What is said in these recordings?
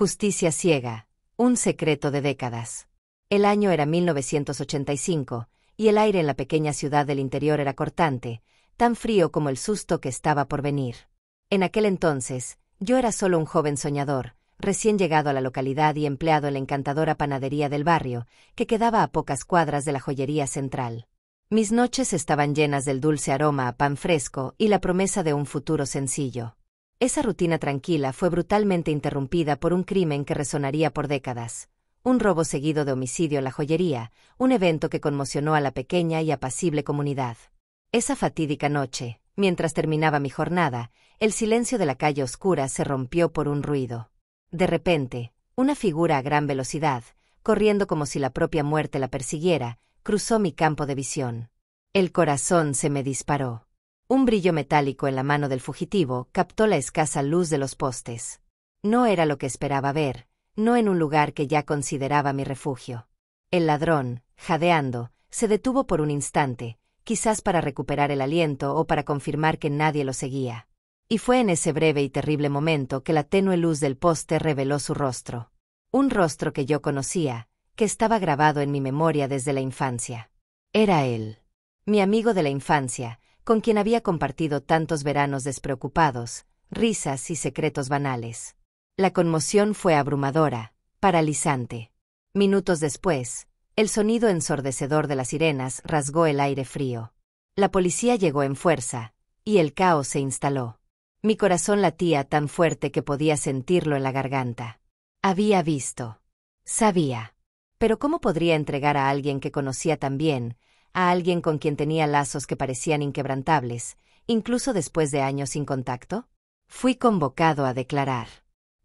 Justicia ciega, un secreto de décadas. El año era 1985, y el aire en la pequeña ciudad del interior era cortante, tan frío como el susto que estaba por venir. En aquel entonces, yo era solo un joven soñador, recién llegado a la localidad y empleado en la encantadora panadería del barrio, que quedaba a pocas cuadras de la joyería central. Mis noches estaban llenas del dulce aroma a pan fresco y la promesa de un futuro sencillo. Esa rutina tranquila fue brutalmente interrumpida por un crimen que resonaría por décadas. Un robo seguido de homicidio en la joyería, un evento que conmocionó a la pequeña y apacible comunidad. Esa fatídica noche, mientras terminaba mi jornada, el silencio de la calle oscura se rompió por un ruido. De repente, una figura a gran velocidad, corriendo como si la propia muerte la persiguiera, cruzó mi campo de visión. El corazón se me disparó. Un brillo metálico en la mano del fugitivo captó la escasa luz de los postes. No era lo que esperaba ver, no en un lugar que ya consideraba mi refugio. El ladrón, jadeando, se detuvo por un instante, quizás para recuperar el aliento o para confirmar que nadie lo seguía. Y fue en ese breve y terrible momento que la tenue luz del poste reveló su rostro. Un rostro que yo conocía, que estaba grabado en mi memoria desde la infancia. Era él. Mi amigo de la infancia, con quien había compartido tantos veranos despreocupados, risas y secretos banales. La conmoción fue abrumadora, paralizante. Minutos después, el sonido ensordecedor de las sirenas rasgó el aire frío. La policía llegó en fuerza, y el caos se instaló. Mi corazón latía tan fuerte que podía sentirlo en la garganta. Había visto. Sabía. Pero ¿cómo podría entregar a alguien que conocía tan bien, a alguien con quien tenía lazos que parecían inquebrantables, incluso después de años sin contacto? Fui convocado a declarar.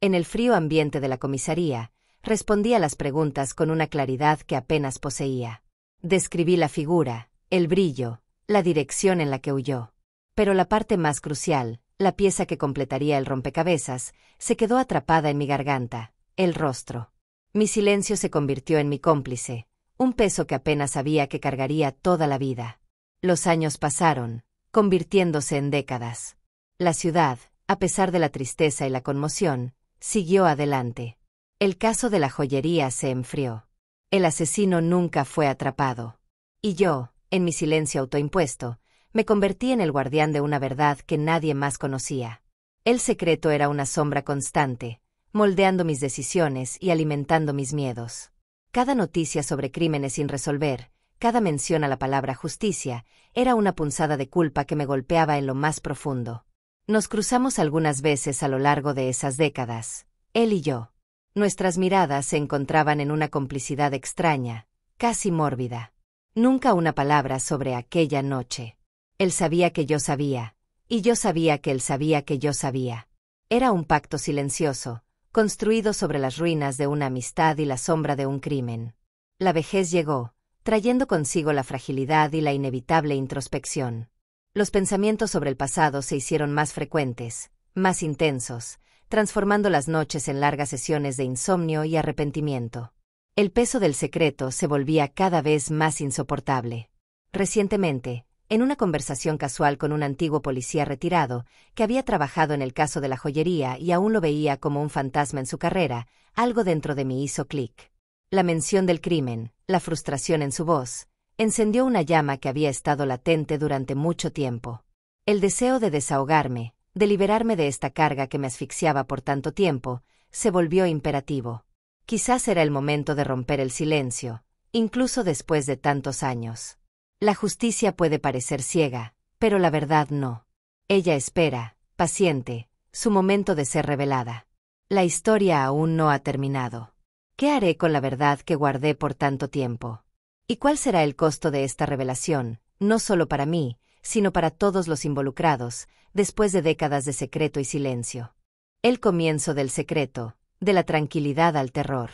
En el frío ambiente de la comisaría, respondí a las preguntas con una claridad que apenas poseía. Describí la figura, el brillo, la dirección en la que huyó. Pero la parte más crucial, la pieza que completaría el rompecabezas, se quedó atrapada en mi garganta, el rostro. Mi silencio se convirtió en mi cómplice, un peso que apenas sabía que cargaría toda la vida. Los años pasaron, convirtiéndose en décadas. La ciudad, a pesar de la tristeza y la conmoción, siguió adelante. El caso de la joyería se enfrió. El asesino nunca fue atrapado. Y yo, en mi silencio autoimpuesto, me convertí en el guardián de una verdad que nadie más conocía. El secreto era una sombra constante, moldeando mis decisiones y alimentando mis miedos. Cada noticia sobre crímenes sin resolver, cada mención a la palabra justicia, era una punzada de culpa que me golpeaba en lo más profundo. Nos cruzamos algunas veces a lo largo de esas décadas, él y yo. Nuestras miradas se encontraban en una complicidad extraña, casi mórbida. Nunca una palabra sobre aquella noche. Él sabía que yo sabía, y yo sabía que él sabía que yo sabía. Era un pacto silencioso, construido sobre las ruinas de una amistad y la sombra de un crimen. La vejez llegó, trayendo consigo la fragilidad y la inevitable introspección. Los pensamientos sobre el pasado se hicieron más frecuentes, más intensos, transformando las noches en largas sesiones de insomnio y arrepentimiento. El peso del secreto se volvía cada vez más insoportable. Recientemente, en una conversación casual con un antiguo policía retirado, que había trabajado en el caso de la joyería y aún lo veía como un fantasma en su carrera, algo dentro de mí hizo clic. La mención del crimen, la frustración en su voz, encendió una llama que había estado latente durante mucho tiempo. El deseo de desahogarme, de liberarme de esta carga que me asfixiaba por tanto tiempo, se volvió imperativo. Quizás era el momento de romper el silencio, incluso después de tantos años. La justicia puede parecer ciega, pero la verdad no. Ella espera, paciente, su momento de ser revelada. La historia aún no ha terminado. ¿Qué haré con la verdad que guardé por tanto tiempo? ¿Y cuál será el costo de esta revelación, no solo para mí, sino para todos los involucrados, después de décadas de secreto y silencio? El comienzo del secreto, de la tranquilidad al terror.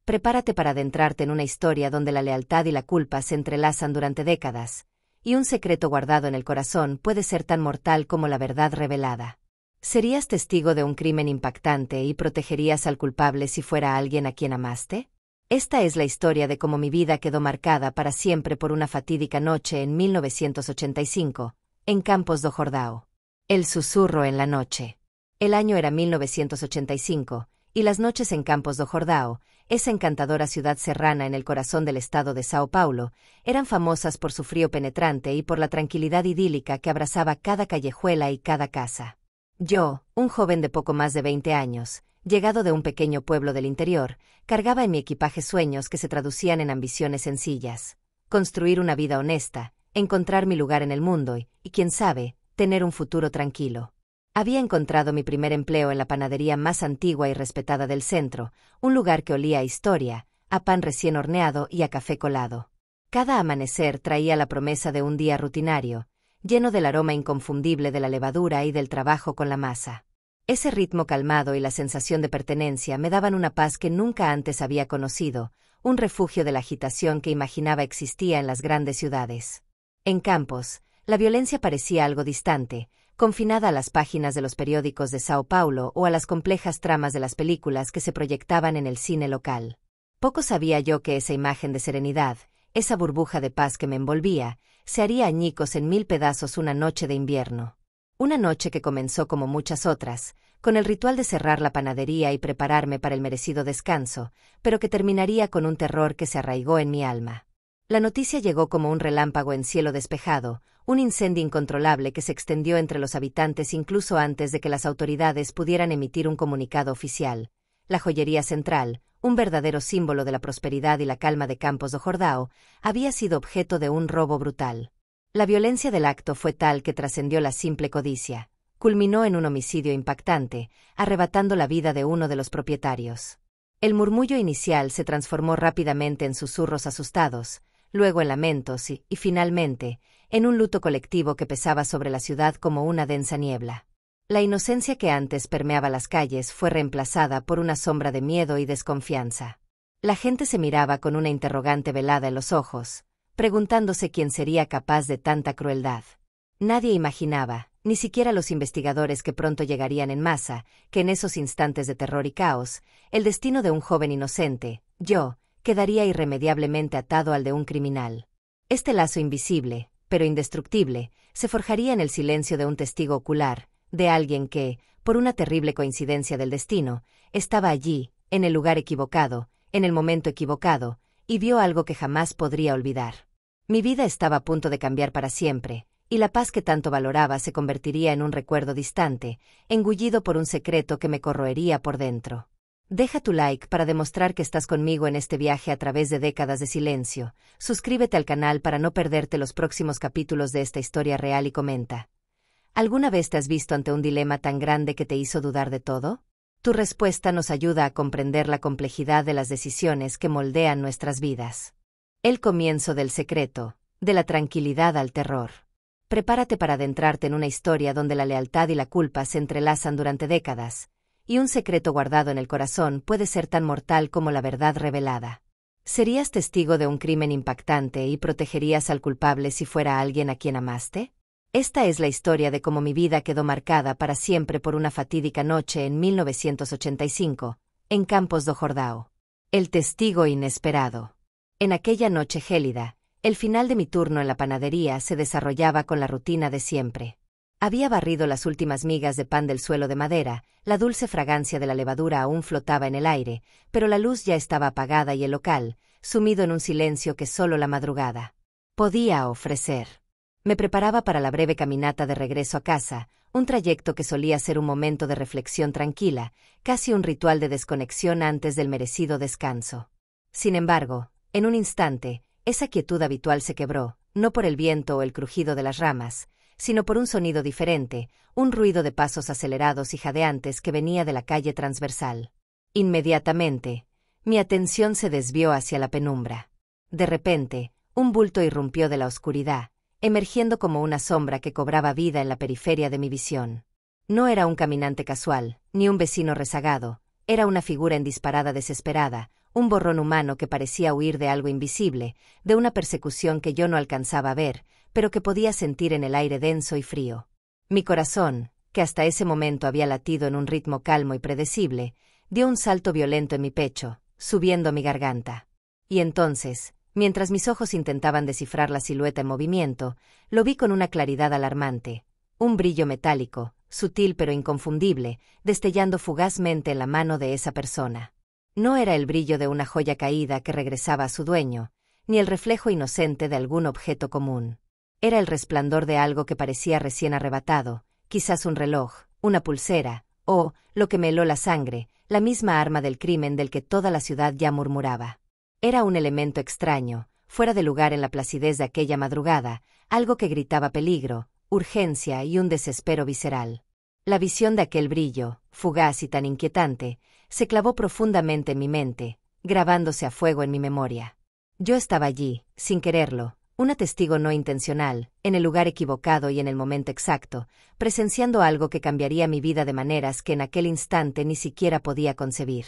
Prepárate para adentrarte en una historia donde la lealtad y la culpa se entrelazan durante décadas, y un secreto guardado en el corazón puede ser tan mortal como la verdad revelada. ¿Serías testigo de un crimen impactante y protegerías al culpable si fuera alguien a quien amaste? Esta es la historia de cómo mi vida quedó marcada para siempre por una fatídica noche en 1985, en Campos do Jordão. El susurro en la noche. El año era 1985, Y las noches en Campos do Jordão, esa encantadora ciudad serrana en el corazón del estado de Sao Paulo, eran famosas por su frío penetrante y por la tranquilidad idílica que abrazaba cada callejuela y cada casa. Yo, un joven de poco más de 20 años, llegado de un pequeño pueblo del interior, cargaba en mi equipaje sueños que se traducían en ambiciones sencillas: construir una vida honesta, encontrar mi lugar en el mundo y quién sabe, tener un futuro tranquilo. Había encontrado mi primer empleo en la panadería más antigua y respetada del centro, un lugar que olía a historia, a pan recién horneado y a café colado. Cada amanecer traía la promesa de un día rutinario, lleno del aroma inconfundible de la levadura y del trabajo con la masa. Ese ritmo calmado y la sensación de pertenencia me daban una paz que nunca antes había conocido, un refugio de la agitación que imaginaba existía en las grandes ciudades. En Campos, la violencia parecía algo distante, confinada a las páginas de los periódicos de Sao Paulo o a las complejas tramas de las películas que se proyectaban en el cine local. Poco sabía yo que esa imagen de serenidad, esa burbuja de paz que me envolvía, se haría añicos en 1000 pedazos una noche de invierno. Una noche que comenzó como muchas otras, con el ritual de cerrar la panadería y prepararme para el merecido descanso, pero que terminaría con un terror que se arraigó en mi alma. La noticia llegó como un relámpago en cielo despejado, un incendio incontrolable que se extendió entre los habitantes incluso antes de que las autoridades pudieran emitir un comunicado oficial. La joyería central, un verdadero símbolo de la prosperidad y la calma de Campos do Jordão, había sido objeto de un robo brutal. La violencia del acto fue tal que trascendió la simple codicia, culminó en un homicidio impactante, arrebatando la vida de uno de los propietarios. El murmullo inicial se transformó rápidamente en susurros asustados, luego en lamentos y, finalmente, en un luto colectivo que pesaba sobre la ciudad como una densa niebla. La inocencia que antes permeaba las calles fue reemplazada por una sombra de miedo y desconfianza. La gente se miraba con una interrogante velada en los ojos, preguntándose quién sería capaz de tanta crueldad. Nadie imaginaba, ni siquiera los investigadores que pronto llegarían en masa, que en esos instantes de terror y caos, el destino de un joven inocente, yo, quedaría irremediablemente atado al de un criminal. Este lazo invisible, pero indestructible, se forjaría en el silencio de un testigo ocular, de alguien que, por una terrible coincidencia del destino, estaba allí, en el lugar equivocado, en el momento equivocado, y vio algo que jamás podría olvidar. Mi vida estaba a punto de cambiar para siempre, y la paz que tanto valoraba se convertiría en un recuerdo distante, engullido por un secreto que me corroería por dentro. Deja tu like para demostrar que estás conmigo en este viaje a través de décadas de silencio. Suscríbete al canal para no perderte los próximos capítulos de esta historia real y comenta. ¿Alguna vez te has visto ante un dilema tan grande que te hizo dudar de todo? Tu respuesta nos ayuda a comprender la complejidad de las decisiones que moldean nuestras vidas. El comienzo del secreto, de la tranquilidad al terror. Prepárate para adentrarte en una historia donde la lealtad y la culpa se entrelazan durante décadas, y un secreto guardado en el corazón puede ser tan mortal como la verdad revelada. ¿Serías testigo de un crimen impactante y protegerías al culpable si fuera alguien a quien amaste? Esta es la historia de cómo mi vida quedó marcada para siempre por una fatídica noche en 1985, en Campos do Jordão. El testigo inesperado. En aquella noche gélida, el final de mi turno en la panadería se desarrollaba con la rutina de siempre. Había barrido las últimas migas de pan del suelo de madera, la dulce fragancia de la levadura aún flotaba en el aire, pero la luz ya estaba apagada y el local, sumido en un silencio que solo la madrugada podía ofrecer. Me preparaba para la breve caminata de regreso a casa, un trayecto que solía ser un momento de reflexión tranquila, casi un ritual de desconexión antes del merecido descanso. Sin embargo, en un instante, esa quietud habitual se quebró, no por el viento o el crujido de las ramas, sino por un sonido diferente, un ruido de pasos acelerados y jadeantes que venía de la calle transversal. Inmediatamente, mi atención se desvió hacia la penumbra. De repente, un bulto irrumpió de la oscuridad, emergiendo como una sombra que cobraba vida en la periferia de mi visión. No era un caminante casual, ni un vecino rezagado, era una figura en disparada desesperada, un borrón humano que parecía huir de algo invisible, de una persecución que yo no alcanzaba a ver, pero que podía sentir en el aire denso y frío. Mi corazón, que hasta ese momento había latido en un ritmo calmo y predecible, dio un salto violento en mi pecho, subiendo a mi garganta. Y entonces, mientras mis ojos intentaban descifrar la silueta en movimiento, lo vi con una claridad alarmante, un brillo metálico, sutil pero inconfundible, destellando fugazmente en la mano de esa persona. No era el brillo de una joya caída que regresaba a su dueño, ni el reflejo inocente de algún objeto común. Era el resplandor de algo que parecía recién arrebatado, quizás un reloj, una pulsera, o, lo que me heló la sangre, la misma arma del crimen del que toda la ciudad ya murmuraba. Era un elemento extraño, fuera de lugar en la placidez de aquella madrugada, algo que gritaba peligro, urgencia y un desespero visceral. La visión de aquel brillo, fugaz y tan inquietante, se clavó profundamente en mi mente, grabándose a fuego en mi memoria. Yo estaba allí, sin quererlo, una testigo no intencional, en el lugar equivocado y en el momento exacto, presenciando algo que cambiaría mi vida de maneras que en aquel instante ni siquiera podía concebir.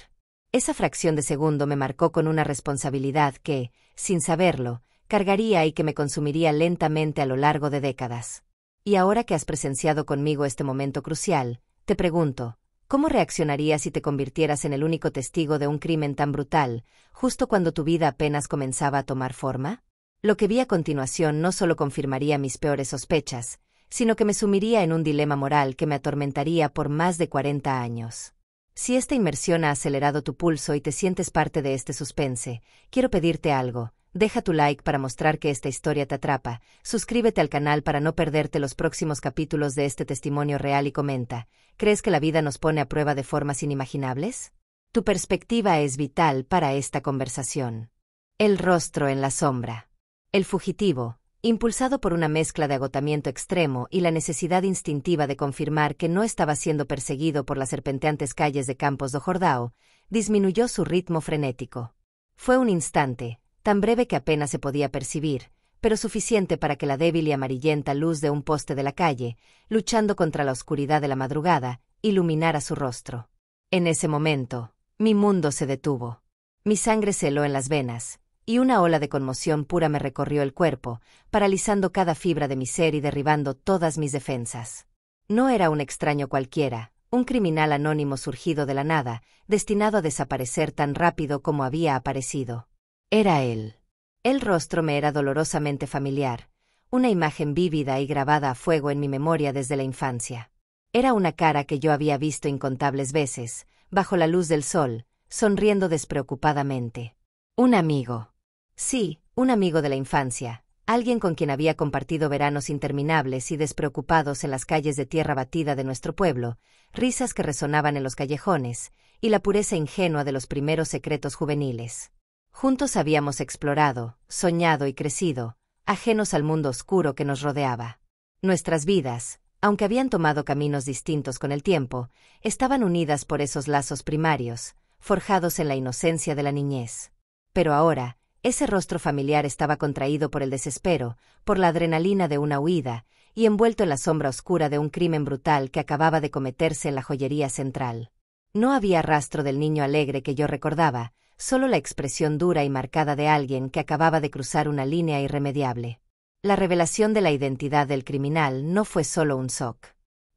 Esa fracción de segundo me marcó con una responsabilidad que, sin saberlo, cargaría y que me consumiría lentamente a lo largo de décadas. Y ahora que has presenciado conmigo este momento crucial, te pregunto, ¿cómo reaccionarías si te convirtieras en el único testigo de un crimen tan brutal, justo cuando tu vida apenas comenzaba a tomar forma? Lo que vi a continuación no solo confirmaría mis peores sospechas, sino que me sumiría en un dilema moral que me atormentaría por más de 40 años. Si esta inmersión ha acelerado tu pulso y te sientes parte de este suspense, quiero pedirte algo. Deja tu like para mostrar que esta historia te atrapa, suscríbete al canal para no perderte los próximos capítulos de este testimonio real y comenta, ¿crees que la vida nos pone a prueba de formas inimaginables? Tu perspectiva es vital para esta conversación. El rostro en la sombra. El fugitivo, impulsado por una mezcla de agotamiento extremo y la necesidad instintiva de confirmar que no estaba siendo perseguido por las serpenteantes calles de Campos do Jordão, disminuyó su ritmo frenético. Fue un instante, tan breve que apenas se podía percibir, pero suficiente para que la débil y amarillenta luz de un poste de la calle, luchando contra la oscuridad de la madrugada, iluminara su rostro. En ese momento, mi mundo se detuvo. Mi sangre se heló en las venas, y una ola de conmoción pura me recorrió el cuerpo, paralizando cada fibra de mi ser y derribando todas mis defensas. No era un extraño cualquiera, un criminal anónimo surgido de la nada, destinado a desaparecer tan rápido como había aparecido. Era él. El rostro me era dolorosamente familiar, una imagen vívida y grabada a fuego en mi memoria desde la infancia. Era una cara que yo había visto incontables veces, bajo la luz del sol, sonriendo despreocupadamente. Un amigo. Sí, un amigo de la infancia, alguien con quien había compartido veranos interminables y despreocupados en las calles de tierra batida de nuestro pueblo, risas que resonaban en los callejones, y la pureza ingenua de los primeros secretos juveniles. Juntos habíamos explorado, soñado y crecido, ajenos al mundo oscuro que nos rodeaba. Nuestras vidas, aunque habían tomado caminos distintos con el tiempo, estaban unidas por esos lazos primarios, forjados en la inocencia de la niñez. Pero ahora, ese rostro familiar estaba contraído por el desespero, por la adrenalina de una huida, y envuelto en la sombra oscura de un crimen brutal que acababa de cometerse en la joyería central. No había rastro del niño alegre que yo recordaba, solo la expresión dura y marcada de alguien que acababa de cruzar una línea irremediable. La revelación de la identidad del criminal no fue solo un shock.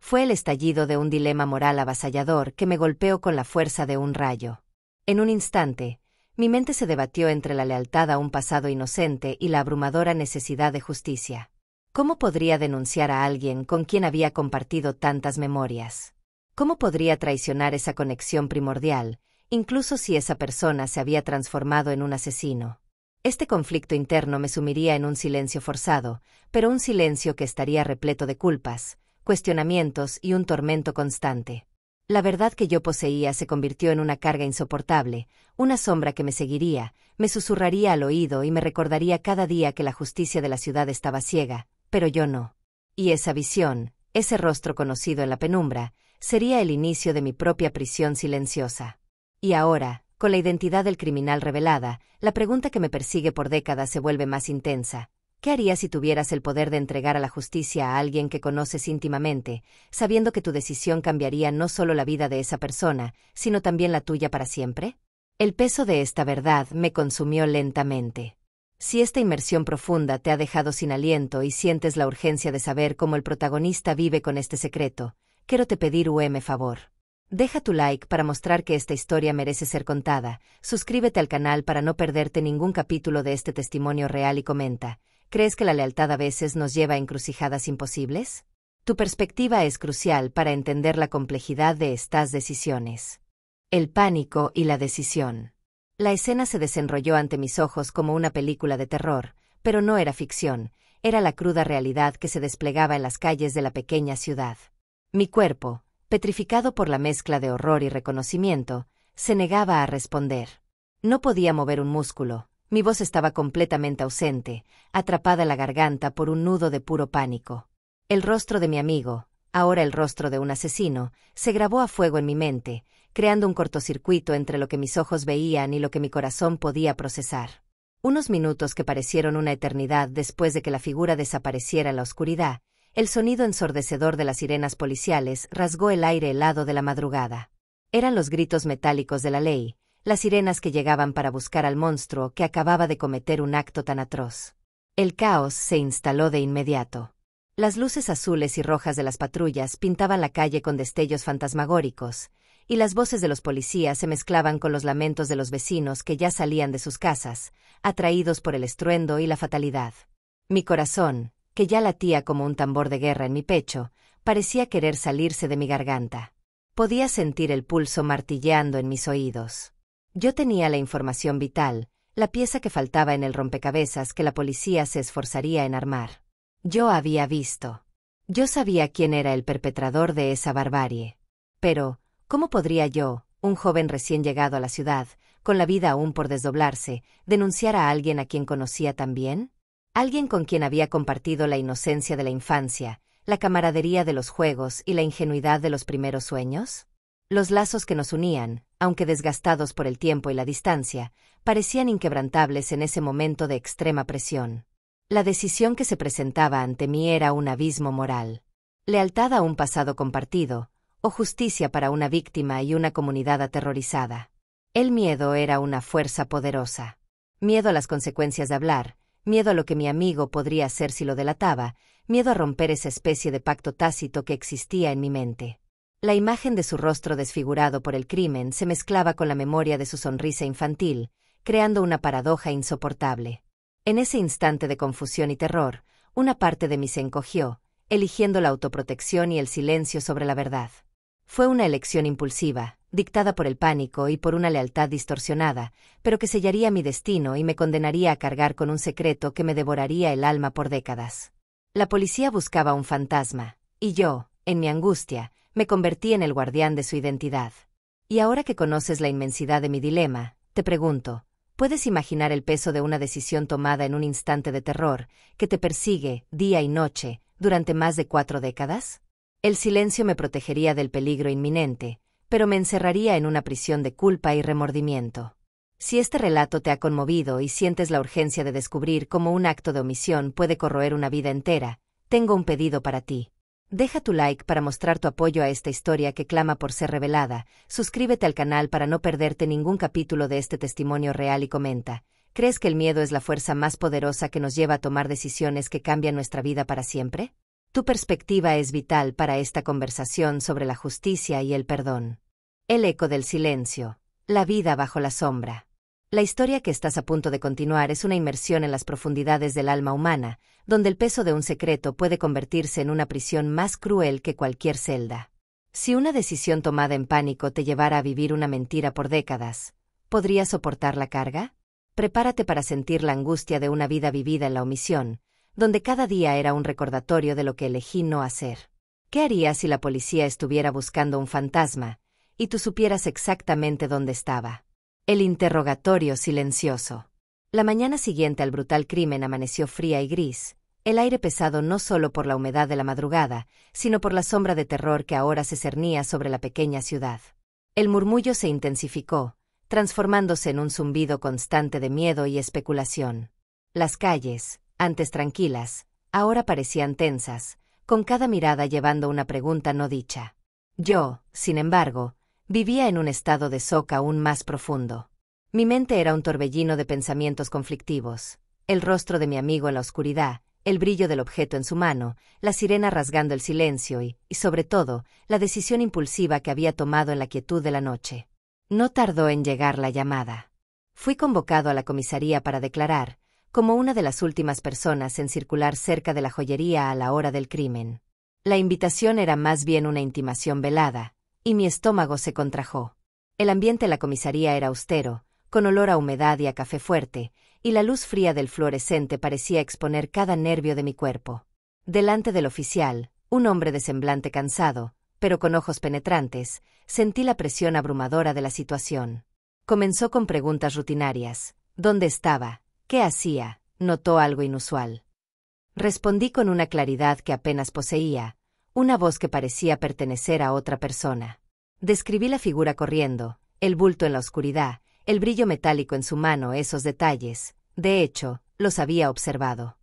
Fue el estallido de un dilema moral avasallador que me golpeó con la fuerza de un rayo. En un instante, mi mente se debatió entre la lealtad a un pasado inocente y la abrumadora necesidad de justicia. ¿Cómo podría denunciar a alguien con quien había compartido tantas memorias? ¿Cómo podría traicionar esa conexión primordial, incluso si esa persona se había transformado en un asesino? Este conflicto interno me sumiría en un silencio forzado, pero un silencio que estaría repleto de culpas, cuestionamientos y un tormento constante. La verdad que yo poseía se convirtió en una carga insoportable, una sombra que me seguiría, me susurraría al oído y me recordaría cada día que la justicia de la ciudad estaba ciega, pero yo no. Y esa visión, ese rostro conocido en la penumbra, sería el inicio de mi propia prisión silenciosa. Y ahora, con la identidad del criminal revelada, la pregunta que me persigue por décadas se vuelve más intensa. ¿Qué harías si tuvieras el poder de entregar a la justicia a alguien que conoces íntimamente, sabiendo que tu decisión cambiaría no solo la vida de esa persona, sino también la tuya para siempre? El peso de esta verdad me consumió lentamente. Si esta inmersión profunda te ha dejado sin aliento y sientes la urgencia de saber cómo el protagonista vive con este secreto, quiero te pedir un favor. Deja tu like para mostrar que esta historia merece ser contada, suscríbete al canal para no perderte ningún capítulo de este testimonio real y comenta. ¿Crees que la lealtad a veces nos lleva a encrucijadas imposibles? Tu perspectiva es crucial para entender la complejidad de estas decisiones. El pánico y la decisión. La escena se desenrolló ante mis ojos como una película de terror, pero no era ficción, era la cruda realidad que se desplegaba en las calles de la pequeña ciudad. Mi cuerpo, petrificado por la mezcla de horror y reconocimiento, se negaba a responder. No podía mover un músculo, mi voz estaba completamente ausente, atrapada en la garganta por un nudo de puro pánico. El rostro de mi amigo, ahora el rostro de un asesino, se grabó a fuego en mi mente, creando un cortocircuito entre lo que mis ojos veían y lo que mi corazón podía procesar. Unos minutos que parecieron una eternidad después de que la figura desapareciera en la oscuridad, el sonido ensordecedor de las sirenas policiales rasgó el aire helado de la madrugada. Eran los gritos metálicos de la ley, las sirenas que llegaban para buscar al monstruo que acababa de cometer un acto tan atroz. El caos se instaló de inmediato. Las luces azules y rojas de las patrullas pintaban la calle con destellos fantasmagóricos, y las voces de los policías se mezclaban con los lamentos de los vecinos que ya salían de sus casas, atraídos por el estruendo y la fatalidad. Mi corazón, que ya latía como un tambor de guerra en mi pecho, parecía querer salirse de mi garganta. Podía sentir el pulso martilleando en mis oídos. Yo tenía la información vital, la pieza que faltaba en el rompecabezas que la policía se esforzaría en armar. Yo había visto. Yo sabía quién era el perpetrador de esa barbarie. Pero, ¿cómo podría yo, un joven recién llegado a la ciudad, con la vida aún por desdoblarse, denunciar a alguien a quien conocía tan bien? Alguien con quien había compartido la inocencia de la infancia, la camaradería de los juegos y la ingenuidad de los primeros sueños. Los lazos que nos unían, aunque desgastados por el tiempo y la distancia, parecían inquebrantables en ese momento de extrema presión. La decisión que se presentaba ante mí era un abismo moral. Lealtad a un pasado compartido, o justicia para una víctima y una comunidad aterrorizada. El miedo era una fuerza poderosa. Miedo a las consecuencias de hablar, miedo a lo que mi amigo podría hacer si lo delataba, miedo a romper esa especie de pacto tácito que existía en mi mente. La imagen de su rostro desfigurado por el crimen se mezclaba con la memoria de su sonrisa infantil, creando una paradoja insoportable. En ese instante de confusión y terror, una parte de mí se encogió, eligiendo la autoprotección y el silencio sobre la verdad. Fue una elección impulsiva, dictada por el pánico y por una lealtad distorsionada, pero que sellaría mi destino y me condenaría a cargar con un secreto que me devoraría el alma por décadas. La policía buscaba un fantasma, y yo, en mi angustia, me convertí en el guardián de su identidad. Y ahora que conoces la inmensidad de mi dilema, te pregunto, ¿puedes imaginar el peso de una decisión tomada en un instante de terror, que te persigue, día y noche, durante más de 4 décadas? El silencio me protegería del peligro inminente, pero me encerraría en una prisión de culpa y remordimiento. Si este relato te ha conmovido y sientes la urgencia de descubrir cómo un acto de omisión puede corroer una vida entera, tengo un pedido para ti. Deja tu like para mostrar tu apoyo a esta historia que clama por ser revelada, suscríbete al canal para no perderte ningún capítulo de este testimonio real y comenta, ¿crees que el miedo es la fuerza más poderosa que nos lleva a tomar decisiones que cambian nuestra vida para siempre? Tu perspectiva es vital para esta conversación sobre la justicia y el perdón. El eco del silencio, la vida bajo la sombra. La historia que estás a punto de continuar es una inmersión en las profundidades del alma humana, donde el peso de un secreto puede convertirse en una prisión más cruel que cualquier celda. Si una decisión tomada en pánico te llevara a vivir una mentira por décadas, ¿podrías soportar la carga? Prepárate para sentir la angustia de una vida vivida en la omisión, donde cada día era un recordatorio de lo que elegí no hacer. ¿Qué harías si la policía estuviera buscando un fantasma, y tú supieras exactamente dónde estaba? El interrogatorio silencioso. La mañana siguiente al brutal crimen amaneció fría y gris, el aire pesado no solo por la humedad de la madrugada, sino por la sombra de terror que ahora se cernía sobre la pequeña ciudad. El murmullo se intensificó, transformándose en un zumbido constante de miedo y especulación. Las calles, antes tranquilas, ahora parecían tensas, con cada mirada llevando una pregunta no dicha. Yo, sin embargo, vivía en un estado de shock aún más profundo. Mi mente era un torbellino de pensamientos conflictivos. El rostro de mi amigo en la oscuridad, el brillo del objeto en su mano, la sirena rasgando el silencio y, sobre todo, la decisión impulsiva que había tomado en la quietud de la noche. No tardó en llegar la llamada. Fui convocado a la comisaría para declarar, como una de las últimas personas en circular cerca de la joyería a la hora del crimen. La invitación era más bien una intimación velada, y mi estómago se contrajo. El ambiente en la comisaría era austero, con olor a humedad y a café fuerte, y la luz fría del fluorescente parecía exponer cada nervio de mi cuerpo. Delante del oficial, un hombre de semblante cansado, pero con ojos penetrantes, sentí la presión abrumadora de la situación. Comenzó con preguntas rutinarias. ¿Dónde estaba? ¿Qué hacía? ¿Notó algo inusual? Respondí con una claridad que apenas poseía, una voz que parecía pertenecer a otra persona. Describí la figura corriendo, el bulto en la oscuridad, el brillo metálico en su mano, esos detalles. De hecho, los había observado.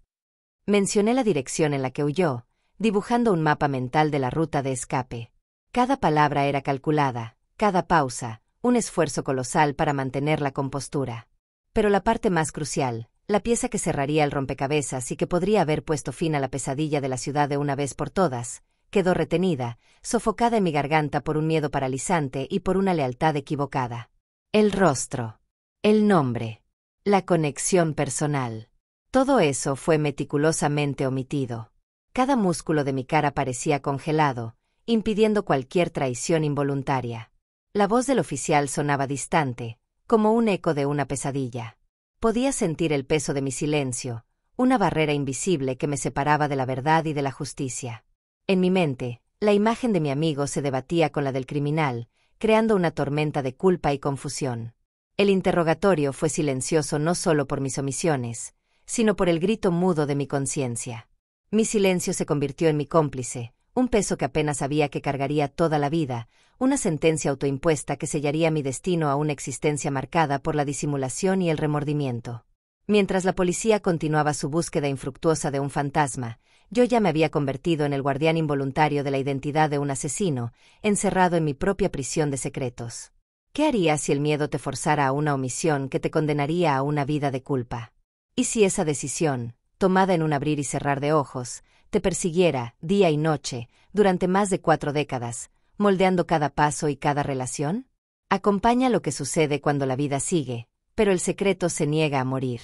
Mencioné la dirección en la que huyó, dibujando un mapa mental de la ruta de escape. Cada palabra era calculada, cada pausa, un esfuerzo colosal para mantener la compostura. Pero la parte más crucial, la pieza que cerraría el rompecabezas y que podría haber puesto fin a la pesadilla de la ciudad de una vez por todas, quedó retenida, sofocada en mi garganta por un miedo paralizante y por una lealtad equivocada. El rostro, el nombre, la conexión personal. Todo eso fue meticulosamente omitido. Cada músculo de mi cara parecía congelado, impidiendo cualquier traición involuntaria. La voz del oficial sonaba distante, como un eco de una pesadilla. Podía sentir el peso de mi silencio, una barrera invisible que me separaba de la verdad y de la justicia. En mi mente, la imagen de mi amigo se debatía con la del criminal, creando una tormenta de culpa y confusión. El interrogatorio fue silencioso no solo por mis omisiones, sino por el grito mudo de mi conciencia. Mi silencio se convirtió en mi cómplice, un peso que apenas sabía que cargaría toda la vida, una sentencia autoimpuesta que sellaría mi destino a una existencia marcada por la disimulación y el remordimiento. Mientras la policía continuaba su búsqueda infructuosa de un fantasma, yo ya me había convertido en el guardián involuntario de la identidad de un asesino, encerrado en mi propia prisión de secretos. ¿Qué harías si el miedo te forzara a una omisión que te condenaría a una vida de culpa? ¿Y si esa decisión, tomada en un abrir y cerrar de ojos, te persiguiera, día y noche, durante más de 4 décadas, moldeando cada paso y cada relación? Acompaña lo que sucede cuando la vida sigue, pero el secreto se niega a morir.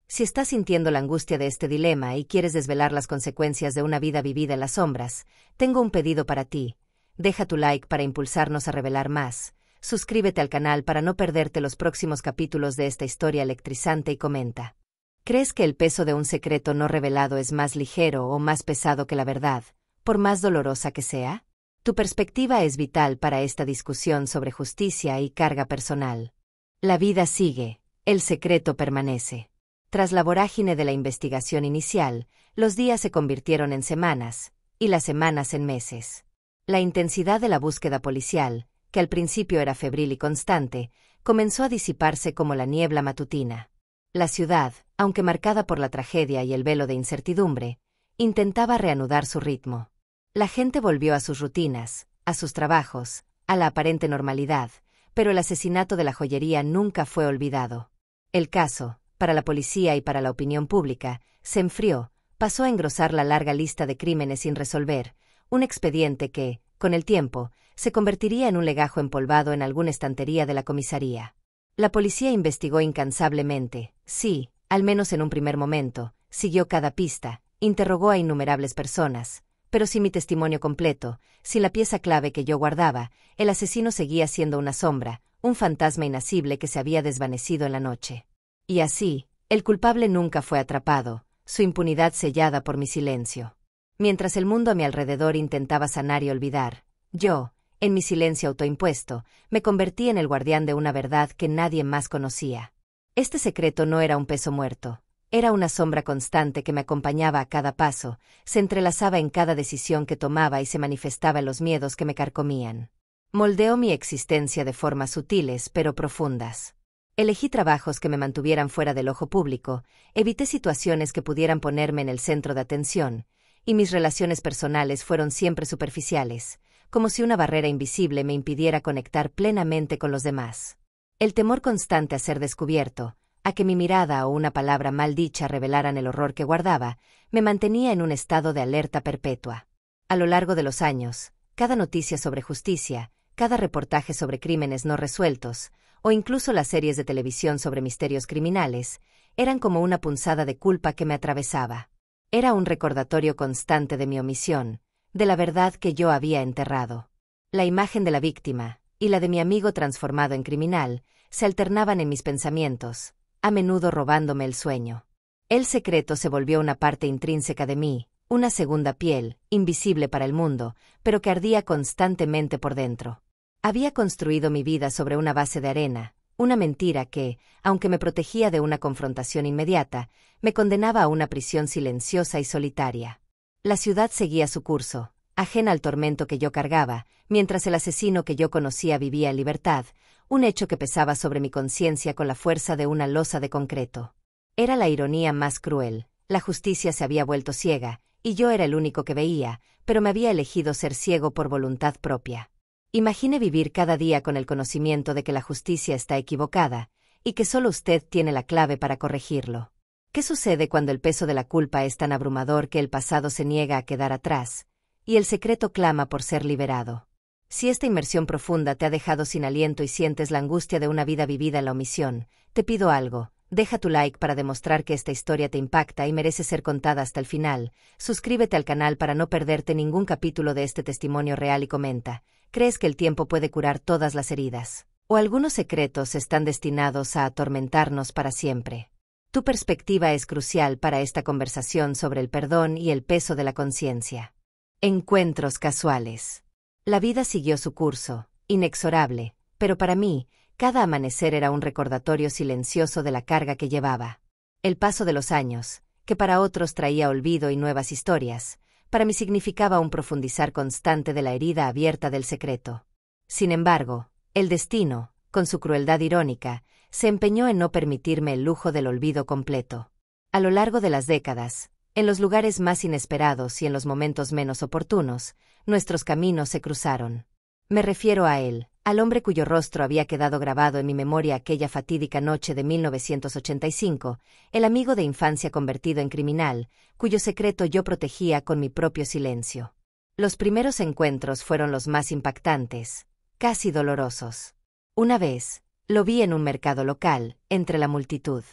Si estás sintiendo la angustia de este dilema y quieres desvelar las consecuencias de una vida vivida en las sombras, tengo un pedido para ti. Deja tu like para impulsarnos a revelar más. Suscríbete al canal para no perderte los próximos capítulos de esta historia electrizante y comenta. ¿Crees que el peso de un secreto no revelado es más ligero o más pesado que la verdad, por más dolorosa que sea? Tu perspectiva es vital para esta discusión sobre justicia y carga personal. La vida sigue, el secreto permanece. Tras la vorágine de la investigación inicial, los días se convirtieron en semanas, y las semanas en meses. La intensidad de la búsqueda policial, que al principio era febril y constante, comenzó a disiparse como la niebla matutina. La ciudad, aunque marcada por la tragedia y el velo de incertidumbre, intentaba reanudar su ritmo. La gente volvió a sus rutinas, a sus trabajos, a la aparente normalidad, pero el asesinato de la joyería nunca fue olvidado. El caso, para la policía y para la opinión pública, se enfrió, pasó a engrosar la larga lista de crímenes sin resolver, un expediente que, con el tiempo, se convertiría en un legajo empolvado en alguna estantería de la comisaría. La policía investigó incansablemente, sí, al menos en un primer momento, siguió cada pista, interrogó a innumerables personas, pero sin mi testimonio completo, sin la pieza clave que yo guardaba, el asesino seguía siendo una sombra, un fantasma inasible que se había desvanecido en la noche. Y así, el culpable nunca fue atrapado, su impunidad sellada por mi silencio. Mientras el mundo a mi alrededor intentaba sanar y olvidar, yo, en mi silencio autoimpuesto, me convertí en el guardián de una verdad que nadie más conocía. Este secreto no era un peso muerto, era una sombra constante que me acompañaba a cada paso, se entrelazaba en cada decisión que tomaba y se manifestaba en los miedos que me carcomían. Moldeó mi existencia de formas sutiles pero profundas. Elegí trabajos que me mantuvieran fuera del ojo público, evité situaciones que pudieran ponerme en el centro de atención, y mis relaciones personales fueron siempre superficiales, como si una barrera invisible me impidiera conectar plenamente con los demás. El temor constante a ser descubierto, a que mi mirada o una palabra mal dicha revelaran el horror que guardaba, me mantenía en un estado de alerta perpetua. A lo largo de los años, cada noticia sobre justicia, cada reportaje sobre crímenes no resueltos, o incluso las series de televisión sobre misterios criminales, eran como una punzada de culpa que me atravesaba. Era un recordatorio constante de mi omisión, de la verdad que yo había enterrado. La imagen de la víctima, y la de mi amigo transformado en criminal, se alternaban en mis pensamientos, a menudo robándome el sueño. El secreto se volvió una parte intrínseca de mí, una segunda piel, invisible para el mundo, pero que ardía constantemente por dentro. Había construido mi vida sobre una base de arena, una mentira que, aunque me protegía de una confrontación inmediata, me condenaba a una prisión silenciosa y solitaria. La ciudad seguía su curso, ajena al tormento que yo cargaba, mientras el asesino que yo conocía vivía en libertad, un hecho que pesaba sobre mi conciencia con la fuerza de una losa de concreto. Era la ironía más cruel, la justicia se había vuelto ciega, y yo era el único que veía, pero me había elegido ser ciego por voluntad propia. Imagine vivir cada día con el conocimiento de que la justicia está equivocada, y que solo usted tiene la clave para corregirlo. ¿Qué sucede cuando el peso de la culpa es tan abrumador que el pasado se niega a quedar atrás, y el secreto clama por ser liberado? Si esta inmersión profunda te ha dejado sin aliento y sientes la angustia de una vida vivida en la omisión, te pido algo. Deja tu like para demostrar que esta historia te impacta y merece ser contada hasta el final. Suscríbete al canal para no perderte ningún capítulo de este testimonio real y comenta, ¿crees que el tiempo puede curar todas las heridas? ¿O algunos secretos están destinados a atormentarnos para siempre? Tu perspectiva es crucial para esta conversación sobre el perdón y el peso de la conciencia. Encuentros casuales. La vida siguió su curso, inexorable, pero para mí, cada amanecer era un recordatorio silencioso de la carga que llevaba. El paso de los años, que para otros traía olvido y nuevas historias, para mí significaba un profundizar constante de la herida abierta del secreto. Sin embargo, el destino, con su crueldad irónica, se empeñó en no permitirme el lujo del olvido completo. A lo largo de las décadas, en los lugares más inesperados y en los momentos menos oportunos, nuestros caminos se cruzaron. Me refiero a él, al hombre cuyo rostro había quedado grabado en mi memoria aquella fatídica noche de 1985, el amigo de infancia convertido en criminal, cuyo secreto yo protegía con mi propio silencio. Los primeros encuentros fueron los más impactantes, casi dolorosos. Una vez, lo vi en un mercado local, entre la multitud.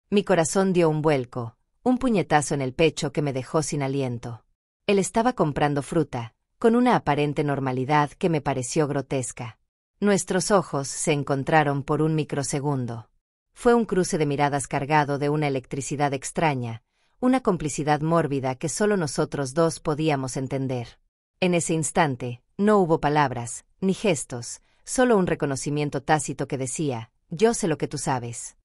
Mi corazón dio un vuelco, un puñetazo en el pecho que me dejó sin aliento. Él estaba comprando fruta, con una aparente normalidad que me pareció grotesca. Nuestros ojos se encontraron por un microsegundo. Fue un cruce de miradas cargado de una electricidad extraña, una complicidad mórbida que solo nosotros dos podíamos entender. En ese instante, no hubo palabras, ni gestos, solo un reconocimiento tácito que decía, yo sé lo que tú sabes.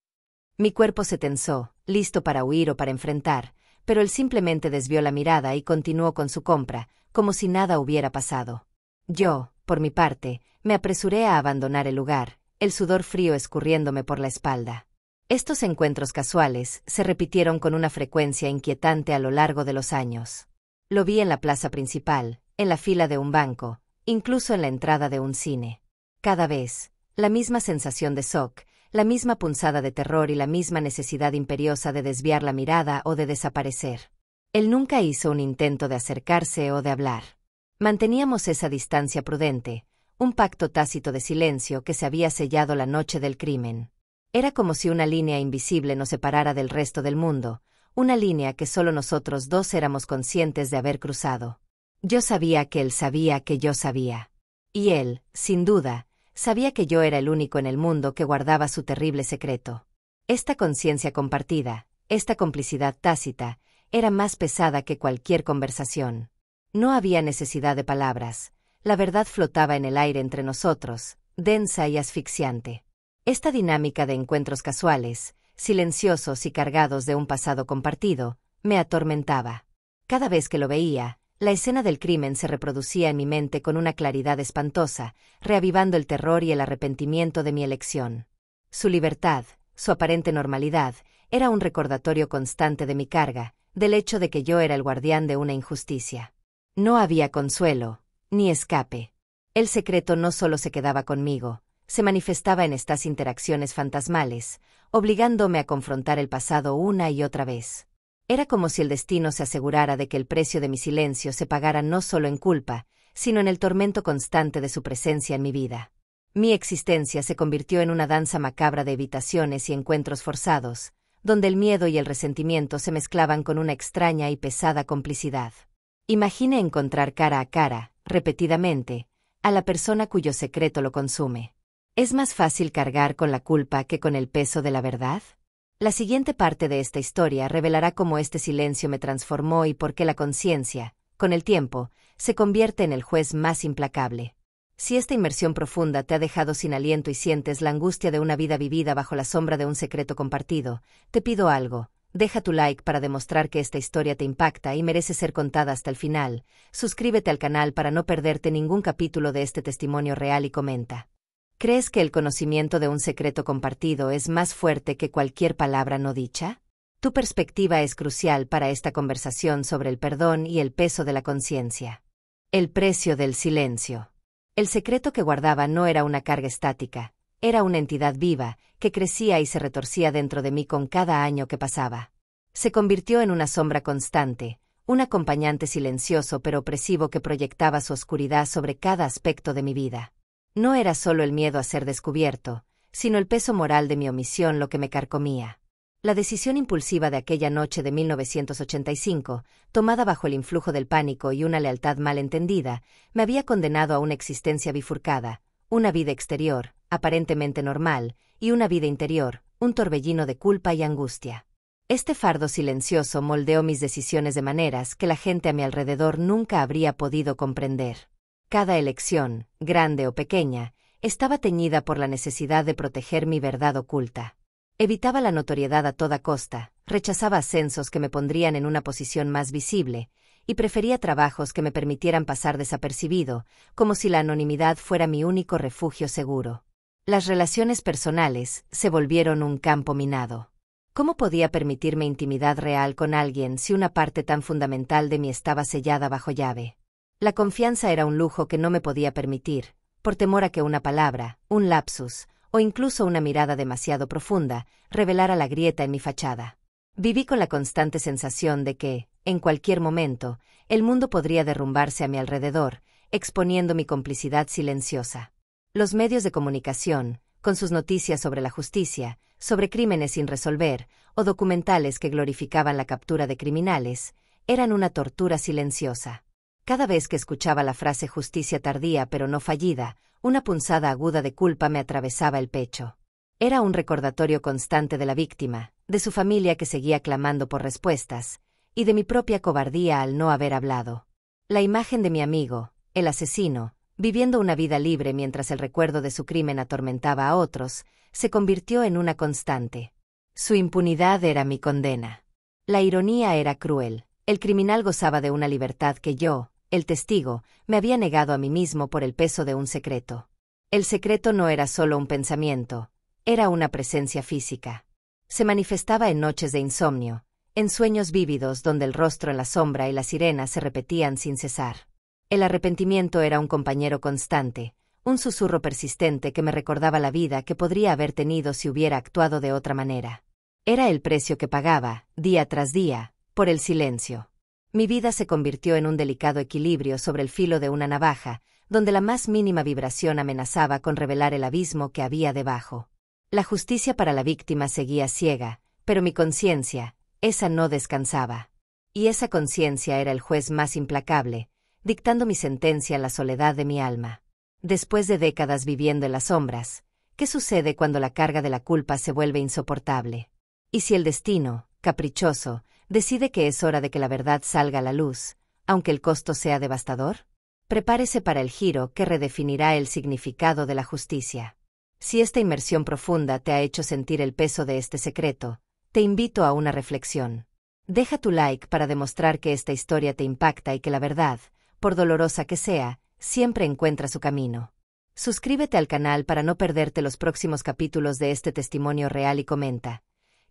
Mi cuerpo se tensó, listo para huir o para enfrentar, pero él simplemente desvió la mirada y continuó con su compra, como si nada hubiera pasado. Yo, por mi parte, me apresuré a abandonar el lugar, el sudor frío escurriéndome por la espalda. Estos encuentros casuales se repitieron con una frecuencia inquietante a lo largo de los años. Lo vi en la plaza principal, en la fila de un banco, incluso en la entrada de un cine. Cada vez, la misma sensación de shock, la misma punzada de terror y la misma necesidad imperiosa de desviar la mirada o de desaparecer. Él nunca hizo un intento de acercarse o de hablar. Manteníamos esa distancia prudente, un pacto tácito de silencio que se había sellado la noche del crimen. Era como si una línea invisible nos separara del resto del mundo, una línea que solo nosotros dos éramos conscientes de haber cruzado. Yo sabía que él sabía que yo sabía. Y él, sin duda, sabía que yo era el único en el mundo que guardaba su terrible secreto. Esta conciencia compartida, esta complicidad tácita, era más pesada que cualquier conversación. No había necesidad de palabras. La verdad flotaba en el aire entre nosotros, densa y asfixiante. Esta dinámica de encuentros casuales, silenciosos y cargados de un pasado compartido, me atormentaba. Cada vez que lo veía, la escena del crimen se reproducía en mi mente con una claridad espantosa, reavivando el terror y el arrepentimiento de mi elección. Su libertad, su aparente normalidad, era un recordatorio constante de mi carga, del hecho de que yo era el guardián de una injusticia. No había consuelo, ni escape. El secreto no solo se quedaba conmigo, se manifestaba en estas interacciones fantasmales, obligándome a confrontar el pasado una y otra vez. Era como si el destino se asegurara de que el precio de mi silencio se pagara no solo en culpa, sino en el tormento constante de su presencia en mi vida. Mi existencia se convirtió en una danza macabra de evitaciones y encuentros forzados, donde el miedo y el resentimiento se mezclaban con una extraña y pesada complicidad. Imagine encontrar cara a cara, repetidamente, a la persona cuyo secreto lo consume. ¿Es más fácil cargar con la culpa que con el peso de la verdad? La siguiente parte de esta historia revelará cómo este silencio me transformó y por qué la conciencia, con el tiempo, se convierte en el juez más implacable. Si esta inmersión profunda te ha dejado sin aliento y sientes la angustia de una vida vivida bajo la sombra de un secreto compartido, te pido algo. Deja tu like para demostrar que esta historia te impacta y merece ser contada hasta el final. Suscríbete al canal para no perderte ningún capítulo de este testimonio real y comenta. ¿Crees que el conocimiento de un secreto compartido es más fuerte que cualquier palabra no dicha? Tu perspectiva es crucial para esta conversación sobre el perdón y el peso de la conciencia. El precio del silencio. El secreto que guardaba no era una carga estática, era una entidad viva, que crecía y se retorcía dentro de mí con cada año que pasaba. Se convirtió en una sombra constante, un acompañante silencioso pero opresivo que proyectaba su oscuridad sobre cada aspecto de mi vida. No era solo el miedo a ser descubierto, sino el peso moral de mi omisión lo que me carcomía. La decisión impulsiva de aquella noche de 1985, tomada bajo el influjo del pánico y una lealtad mal entendida, me había condenado a una existencia bifurcada, una vida exterior, aparentemente normal, y una vida interior, un torbellino de culpa y angustia. Este fardo silencioso moldeó mis decisiones de maneras que la gente a mi alrededor nunca habría podido comprender. Cada elección, grande o pequeña, estaba teñida por la necesidad de proteger mi verdad oculta. Evitaba la notoriedad a toda costa, rechazaba ascensos que me pondrían en una posición más visible, y prefería trabajos que me permitieran pasar desapercibido, como si la anonimidad fuera mi único refugio seguro. Las relaciones personales se volvieron un campo minado. ¿Cómo podía permitirme intimidad real con alguien si una parte tan fundamental de mí estaba sellada bajo llave? La confianza era un lujo que no me podía permitir, por temor a que una palabra, un lapsus, o incluso una mirada demasiado profunda, revelara la grieta en mi fachada. Viví con la constante sensación de que, en cualquier momento, el mundo podría derrumbarse a mi alrededor, exponiendo mi complicidad silenciosa. Los medios de comunicación, con sus noticias sobre la justicia, sobre crímenes sin resolver, o documentales que glorificaban la captura de criminales, eran una tortura silenciosa. Cada vez que escuchaba la frase justicia tardía pero no fallida, una punzada aguda de culpa me atravesaba el pecho. Era un recordatorio constante de la víctima, de su familia que seguía clamando por respuestas, y de mi propia cobardía al no haber hablado. La imagen de mi amigo, el asesino, viviendo una vida libre mientras el recuerdo de su crimen atormentaba a otros, se convirtió en una constante. Su impunidad era mi condena. La ironía era cruel. El criminal gozaba de una libertad que yo, el testigo, me había negado a mí mismo por el peso de un secreto. El secreto no era solo un pensamiento, era una presencia física. Se manifestaba en noches de insomnio, en sueños vívidos donde el rostro en la sombra y la sirena se repetían sin cesar. El arrepentimiento era un compañero constante, un susurro persistente que me recordaba la vida que podría haber tenido si hubiera actuado de otra manera. Era el precio que pagaba, día tras día, por el silencio. Mi vida se convirtió en un delicado equilibrio sobre el filo de una navaja, donde la más mínima vibración amenazaba con revelar el abismo que había debajo. La justicia para la víctima seguía ciega, pero mi conciencia, esa no descansaba. Y esa conciencia era el juez más implacable, dictando mi sentencia en la soledad de mi alma. Después de décadas viviendo en las sombras, ¿qué sucede cuando la carga de la culpa se vuelve insoportable? ¿Y si el destino, caprichoso, decide que es hora de que la verdad salga a la luz, aunque el costo sea devastador? Prepárese para el giro que redefinirá el significado de la justicia. Si esta inmersión profunda te ha hecho sentir el peso de este secreto, te invito a una reflexión. Deja tu like para demostrar que esta historia te impacta y que la verdad, por dolorosa que sea, siempre encuentra su camino. Suscríbete al canal para no perderte los próximos capítulos de este testimonio real y comenta.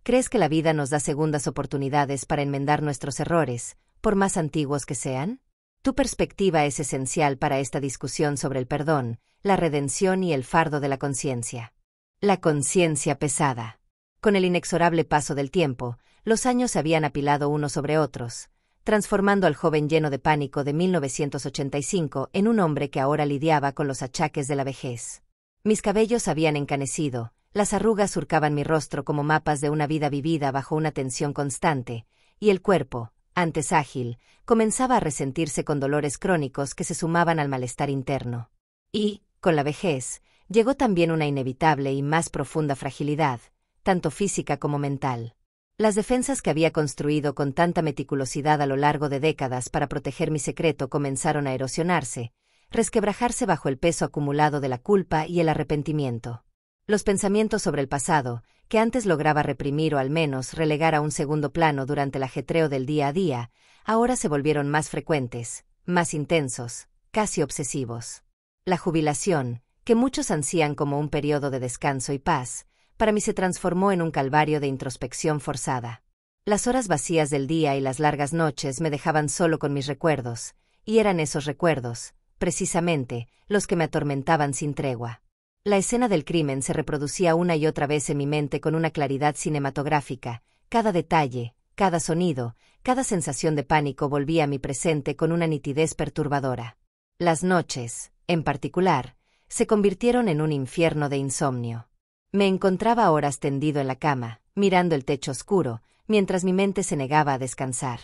¿Crees que la vida nos da segundas oportunidades para enmendar nuestros errores, por más antiguos que sean? Tu perspectiva es esencial para esta discusión sobre el perdón, la redención y el fardo de la conciencia. La conciencia pesada. Con el inexorable paso del tiempo, los años se habían apilado unos sobre otros, transformando al joven lleno de pánico de 1985 en un hombre que ahora lidiaba con los achaques de la vejez. Mis cabellos habían encanecido, las arrugas surcaban mi rostro como mapas de una vida vivida bajo una tensión constante, y el cuerpo, antes ágil, comenzaba a resentirse con dolores crónicos que se sumaban al malestar interno. Y, con la vejez, llegó también una inevitable y más profunda fragilidad, tanto física como mental. Las defensas que había construido con tanta meticulosidad a lo largo de décadas para proteger mi secreto comenzaron a erosionarse, resquebrajarse bajo el peso acumulado de la culpa y el arrepentimiento. Los pensamientos sobre el pasado, que antes lograba reprimir o al menos relegar a un segundo plano durante el ajetreo del día a día, ahora se volvieron más frecuentes, más intensos, casi obsesivos. La jubilación, que muchos ansían como un periodo de descanso y paz, para mí se transformó en un calvario de introspección forzada. Las horas vacías del día y las largas noches me dejaban solo con mis recuerdos, y eran esos recuerdos, precisamente, los que me atormentaban sin tregua. La escena del crimen se reproducía una y otra vez en mi mente con una claridad cinematográfica, cada detalle, cada sonido, cada sensación de pánico volvía a mi presente con una nitidez perturbadora. Las noches, en particular, se convirtieron en un infierno de insomnio. Me encontraba horas tendido en la cama, mirando el techo oscuro, mientras mi mente se negaba a descansar.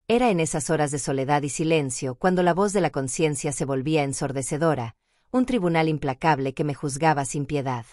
Era en esas horas de soledad y silencio cuando la voz de la conciencia se volvía ensordecedora, un tribunal implacable que me juzgaba sin piedad.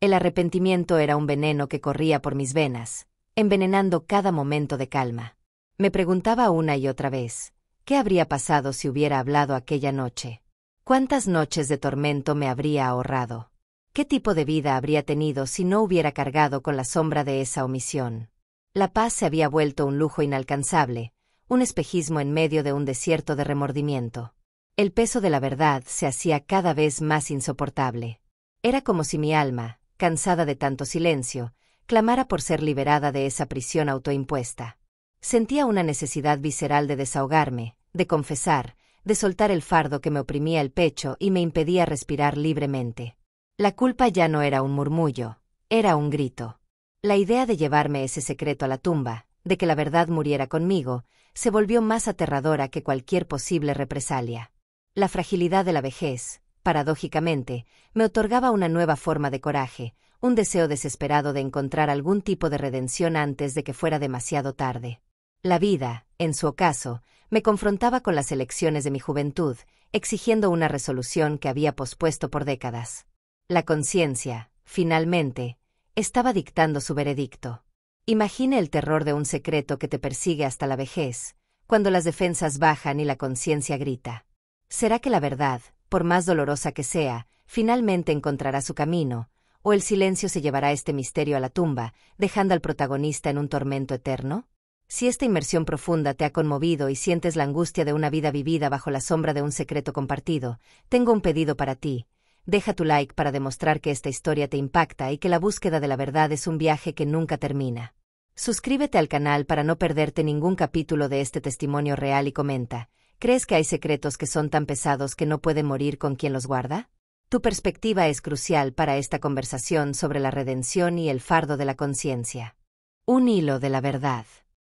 El arrepentimiento era un veneno que corría por mis venas, envenenando cada momento de calma. Me preguntaba una y otra vez, ¿qué habría pasado si hubiera hablado aquella noche? ¿Cuántas noches de tormento me habría ahorrado? ¿Qué tipo de vida habría tenido si no hubiera cargado con la sombra de esa omisión? La paz se había vuelto un lujo inalcanzable, un espejismo en medio de un desierto de remordimiento. El peso de la verdad se hacía cada vez más insoportable. Era como si mi alma, cansada de tanto silencio, clamara por ser liberada de esa prisión autoimpuesta. Sentía una necesidad visceral de desahogarme, de confesar, de soltar el fardo que me oprimía el pecho y me impedía respirar libremente. La culpa ya no era un murmullo, era un grito. La idea de llevarme ese secreto a la tumba, de que la verdad muriera conmigo, se volvió más aterradora que cualquier posible represalia. La fragilidad de la vejez, paradójicamente, me otorgaba una nueva forma de coraje, un deseo desesperado de encontrar algún tipo de redención antes de que fuera demasiado tarde. La vida, en su ocaso, me confrontaba con las elecciones de mi juventud, exigiendo una resolución que había pospuesto por décadas. La conciencia, finalmente, estaba dictando su veredicto. Imagine el terror de un secreto que te persigue hasta la vejez, cuando las defensas bajan y la conciencia grita. ¿Será que la verdad, por más dolorosa que sea, finalmente encontrará su camino, o el silencio se llevará este misterio a la tumba, dejando al protagonista en un tormento eterno? Si esta inmersión profunda te ha conmovido y sientes la angustia de una vida vivida bajo la sombra de un secreto compartido, tengo un pedido para ti. Deja tu like para demostrar que esta historia te impacta y que la búsqueda de la verdad es un viaje que nunca termina. Suscríbete al canal para no perderte ningún capítulo de este testimonio real y comenta, ¿crees que hay secretos que son tan pesados que no pueden morir con quien los guarda? Tu perspectiva es crucial para esta conversación sobre la redención y el fardo de la conciencia. Un hilo de la verdad.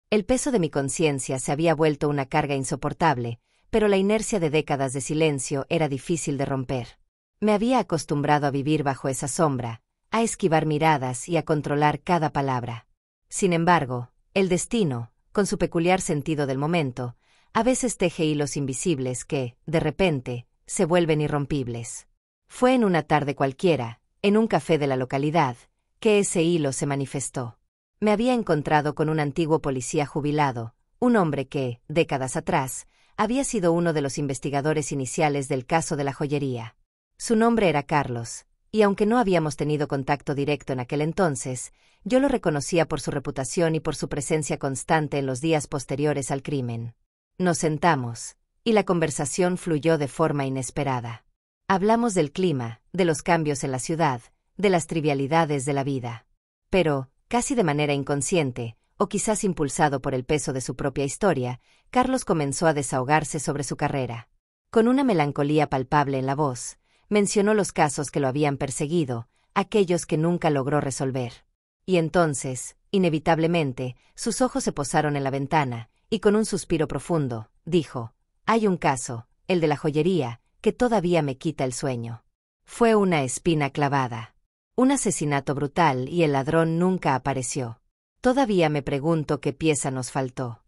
El peso de mi conciencia se había vuelto una carga insoportable, pero la inercia de décadas de silencio era difícil de romper. Me había acostumbrado a vivir bajo esa sombra, a esquivar miradas y a controlar cada palabra. Sin embargo, el destino, con su peculiar sentido del momento, a veces teje hilos invisibles que, de repente, se vuelven irrompibles. Fue en una tarde cualquiera, en un café de la localidad, que ese hilo se manifestó. Me había encontrado con un antiguo policía jubilado, un hombre que, décadas atrás, había sido uno de los investigadores iniciales del caso de la joyería. Su nombre era Carlos, y aunque no habíamos tenido contacto directo en aquel entonces, yo lo reconocía por su reputación y por su presencia constante en los días posteriores al crimen. Nos sentamos, y la conversación fluyó de forma inesperada. Hablamos del clima, de los cambios en la ciudad, de las trivialidades de la vida. Pero, casi de manera inconsciente, o quizás impulsado por el peso de su propia historia, Carlos comenzó a desahogarse sobre su carrera. Con una melancolía palpable en la voz, mencionó los casos que lo habían perseguido, aquellos que nunca logró resolver. Y entonces, inevitablemente, sus ojos se posaron en la ventana, y con un suspiro profundo, dijo, «Hay un caso, el de la joyería, que todavía me quita el sueño. Fue una espina clavada. Un asesinato brutal y el ladrón nunca apareció. Todavía me pregunto qué pieza nos faltó».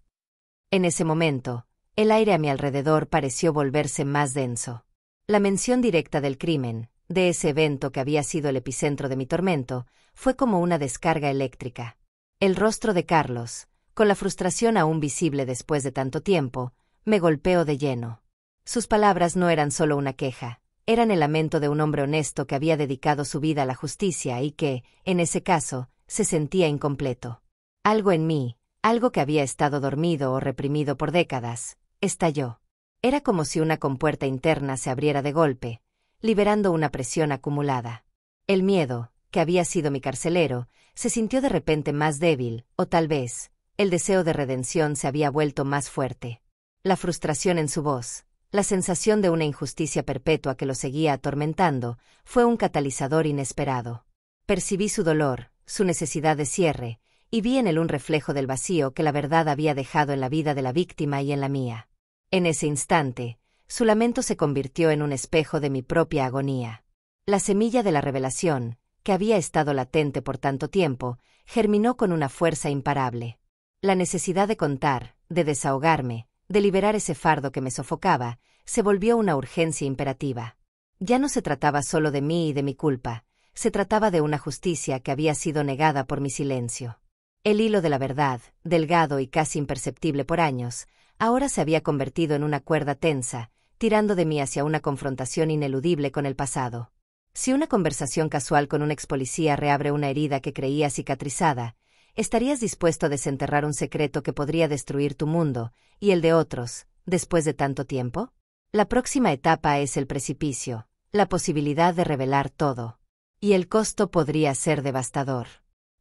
En ese momento, el aire a mi alrededor pareció volverse más denso. La mención directa del crimen, de ese evento que había sido el epicentro de mi tormento, fue como una descarga eléctrica. El rostro de Carlos, con la frustración aún visible después de tanto tiempo, me golpeó de lleno. Sus palabras no eran solo una queja, eran el lamento de un hombre honesto que había dedicado su vida a la justicia y que, en ese caso, se sentía incompleto. Algo en mí, algo que había estado dormido o reprimido por décadas, estalló. Era como si una compuerta interna se abriera de golpe, liberando una presión acumulada. El miedo, que había sido mi carcelero, se sintió de repente más débil, o tal vez, el deseo de redención se había vuelto más fuerte. La frustración en su voz, la sensación de una injusticia perpetua que lo seguía atormentando, fue un catalizador inesperado. Percibí su dolor, su necesidad de cierre, y vi en él un reflejo del vacío que la verdad había dejado en la vida de la víctima y en la mía. En ese instante, su lamento se convirtió en un espejo de mi propia agonía. La semilla de la revelación, que había estado latente por tanto tiempo, germinó con una fuerza imparable. La necesidad de contar, de desahogarme, de liberar ese fardo que me sofocaba, se volvió una urgencia imperativa. Ya no se trataba solo de mí y de mi culpa, se trataba de una justicia que había sido negada por mi silencio. El hilo de la verdad, delgado y casi imperceptible por años, ahora se había convertido en una cuerda tensa, tirando de mí hacia una confrontación ineludible con el pasado. Si una conversación casual con un expolicía reabre una herida que creía cicatrizada, ¿estarías dispuesto a desenterrar un secreto que podría destruir tu mundo, y el de otros, después de tanto tiempo? La próxima etapa es el precipicio, la posibilidad de revelar todo. Y el costo podría ser devastador.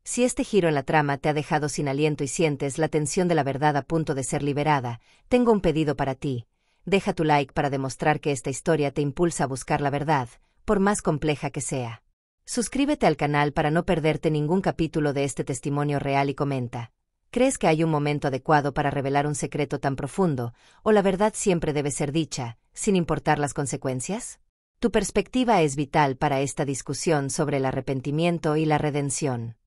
Si este giro en la trama te ha dejado sin aliento y sientes la tensión de la verdad a punto de ser liberada, tengo un pedido para ti. Deja tu like para demostrar que esta historia te impulsa a buscar la verdad, por más compleja que sea. Suscríbete al canal para no perderte ningún capítulo de este testimonio real y comenta. ¿Crees que hay un momento adecuado para revelar un secreto tan profundo, o la verdad siempre debe ser dicha, sin importar las consecuencias? Tu perspectiva es vital para esta discusión sobre el arrepentimiento y la redención.